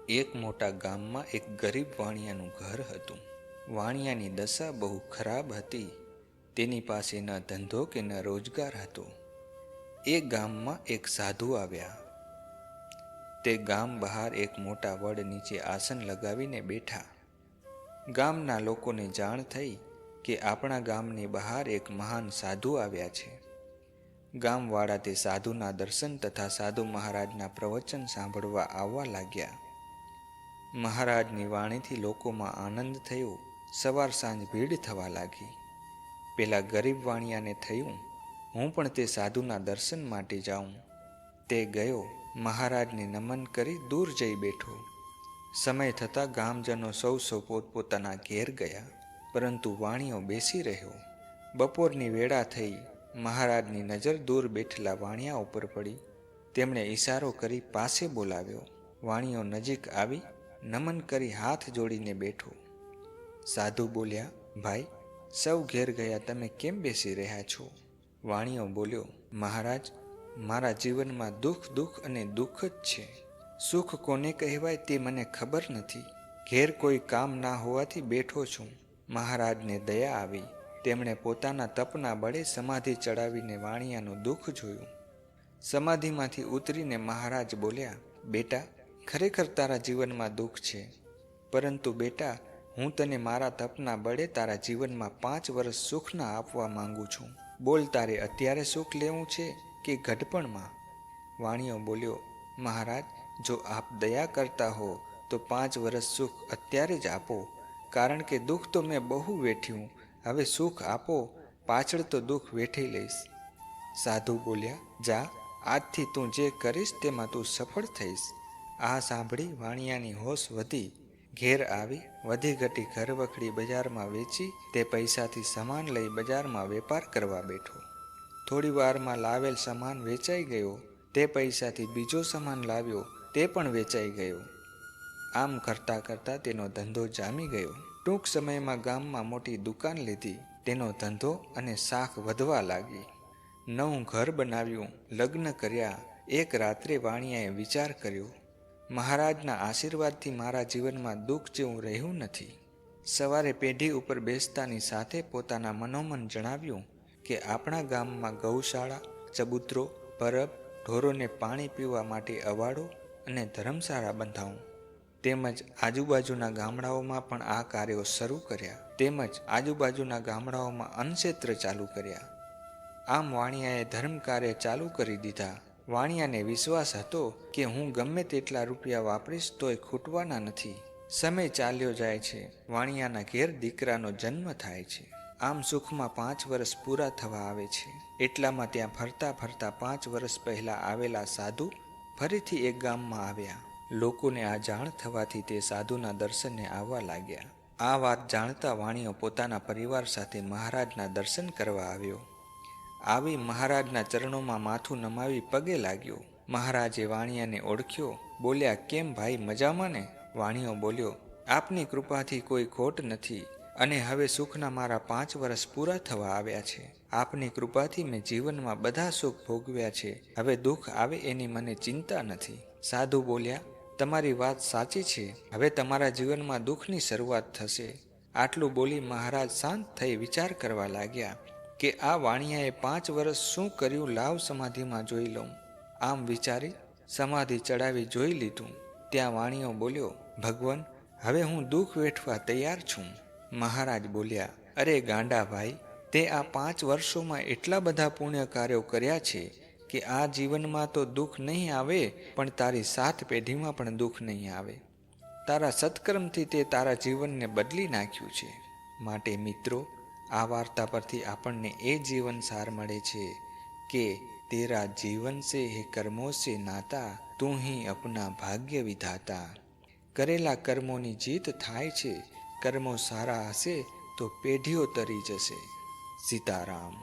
એક મોટા ગામમાં એક ગરીબ વાણિયાનું ઘર હતું. વાણિયાની દશા બહુ ખરાબ હતી. તેની પાસે ન ધંધો કે ન રોજગાર હતો. એ ગામમાં એક સાધુ આવ્યા. તે ગામ બહાર એક મોટા વડ નીચે આસન લગાવીને બેઠા. ગામના લોકોને જાણ થઈ કે આપણા ગામની બહાર એક મહાન સાધુ આવ્યા છે. ગામવાળા તે સાધુના દર્શન તથા સાધુ મહારાજના પ્રવચન સાંભળવા આવવા લાગ્યા. મહારાજની વાણીથી લોકોમાં આનંદ થયો. સવાર સાંજ ભીડ થવા લાગી. પેલા ગરીબ વાણિયાને થયું, હું પણ તે સાધુના દર્શન માટે જાઉં. તે ગયો. મહારાજને નમન કરી દૂર જઈ બેઠો. સમય થતાં ગામજનો સૌ પોતપોતાના ઘેર ગયા, પરંતુ વાણિયો બેસી રહ્યો. બપોરની વેળા થઈ. મહારાજની નજર દૂર બેઠેલા વાણિયા ઉપર પડી. તેમણે ઈશારો કરી પાસે બોલાવ્યો. વાણિયો નજીક આવી નમન કરી હાથ જોડીને બેઠો. સાધુ બોલ્યા, ભાઈ, સૌ ઘેર ગયા, તમે કેમ બેસી રહ્યા છો? વાણિયો બોલ્યો, મહારાજ, મારા જીવનમાં દુઃખ અને દુઃખ જ છે. સુખ કોને કહેવાય તે મને ખબર નથી. ઘેર કોઈ કામ ના હોવાથી બેઠો છું. મહારાજને દયા આવી. તેમણે પોતાના તપના બળે સમાધિ ચડાવીને વાણિયાનું દુઃખ જોયું. સમાધિમાંથી ઉતરીને મહારાજ બોલ્યા, બેટા, ખરેખર તારા જીવનમાં દુઃખ છે, પરંતુ બેટા, હું તને મારા તપના બળે તારા જીવનમાં 5 વર્ષ સુખના આપવા માંગુ છું. બોલ, તારે અત્યારે સુખ લેવું છે કે ઘડપણમાં? વાણિયો બોલ્યો, મહારાજ, જો આપ દયા કરતા હો તો 5 વર્ષ સુખ અત્યારે જ આપો, કારણ કે દુઃખ તો મેં બહુ વેઠ્યું. હવે સુખ આપો, પાછળ તો દુઃખ વેઠી લઈશ. સાધુ બોલ્યા, જા, આજથી તું જે કરીશ તેમાં તું સફળ થઈશ. આ સાંભળી વાણિયાની હોશ વધી. ઘેર આવી વધી ઘટી ઘરવખડી બજારમાં વેચી તે પૈસાથી સામાન લઈ બજારમાં વેપાર કરવા બેઠો. થોડી વારમાં લાવેલ સામાન વેચાઈ ગયો. તે પૈસાથી બીજો સામાન લાવ્યો, તે પણ વેચાઈ ગયો. આમ કરતાં કરતાં તેનો ધંધો જામી ગયો. ટૂંક સમયમાં ગામમાં મોટી દુકાન લીધી. તેનો ધંધો અને શાખ વધવા લાગી. નવું ઘર બનાવ્યું, લગ્ન કર્યા. એક રાત્રે વાણિયાએ વિચાર કર્યો, મહારાજના આશીર્વાદથી મારા જીવનમાં દુઃખ જેવું રહ્યું નથી. સવારે પેઢી ઉપર બેસતાની સાથે પોતાના મનોમન જણાવ્યું કે આપણા ગામમાં ગૌશાળા, ચબૂતરો, પરબ, ઢોરોને પાણી પીવા માટે અવાડો અને ધર્મશાળા બંધાવું. તેમજ આજુબાજુના ગામડાઓમાં પણ આ કાર્યો શરૂ કર્યા. તેમજ આજુબાજુના ગામડાઓમાં અન્નક્ષેત્ર ચાલુ કર્યા. આમ વાણિયાએ ધર્મ કાર્ય ચાલુ કરી દીધા. વાણિયાને વિશ્વાસ હતો કે હું ગમે તેટલા રૂપિયા વાપરીશ તોય ખૂટવાના નથી. સમય ચાલ્યો જાય છે. વાણિયાના ઘેર દીકરાનો જન્મ થાય છે. આમ સુખમાં 5 વર્ષ પૂરા થવા આવે છે. એટલામાં ત્યાં ફરતા ફરતા 5 વર્ષ પહેલા આવેલા સાધુ ફરીથી એક ગામમાં આવ્યા. લોકોને આ જાણ થવાથી તે સાધુના દર્શને આવવા લાગ્યા. આ વાત જાણતા વાણિયો પોતાના પરિવાર સાથે મહારાજના દર્શન કરવા આવ્યો. આવી મહારાજના ચરણોમાં માથું નમાવી પગે લાગ્યો. મહારાજે વાણિયાને ઓળખ્યો. બોલ્યા, કેમ ભાઈ, મજામાં ને? વાણિયો બોલ્યો, આપની કૃપાથી કોઈ ખોટ નથી અને હવે સુખના મારા 5 વર્ષ પૂરા થવા આવ્યા છે. આપની કૃપાથી મેં જીવનમાં બધા સુખ ભોગવ્યા છે. હવે દુઃખ આવે એની મને ચિંતા નથી. સાધુ બોલ્યા, તમારી વાત સાચી છે. હવે તમારા જીવનમાં દુઃખની શરૂઆત થશે. આટલું બોલી મહારાજ શાંત થઈ વિચાર કરવા લાગ્યા કે આ વાણિયાએ 5 વર્ષ શું કર્યું, લાવ સમાધિમાં જોઈ લઉં. આમ વિચારી સમાધિ ચડાવી જોઈ લીધું. ત્યાં વાણિયો બોલ્યો, ભગવાન, હવે હું દુઃખ વેઠવા તૈયાર છું. મહારાજ બોલ્યા, અરે ગાંડા ભાઈ, તે આ 5 વર્ષોમાં એટલા બધા પુણ્ય કાર્યો કર્યા છે કે આ જીવનમાં તો દુઃખ નહીં આવે, પણ તારી 7 પેઢીમાં પણ દુઃખ નહીં આવે. તારા સત્કર્મથી તે તારા જીવનને બદલી નાખ્યું છે. માટે મિત્રો, આ વાર્તા પરથી આપણને એ જીવન સાર મળે છે કે તેરા જીવન સે હે કર્મો સે નાતા, તું હી અપના ભાગ્ય વિધાતા. કરેલા કર્મોની જીત થાય છે. કર્મો સારા હશે તો પેઢીઓ તરી જશે. સીતારામ.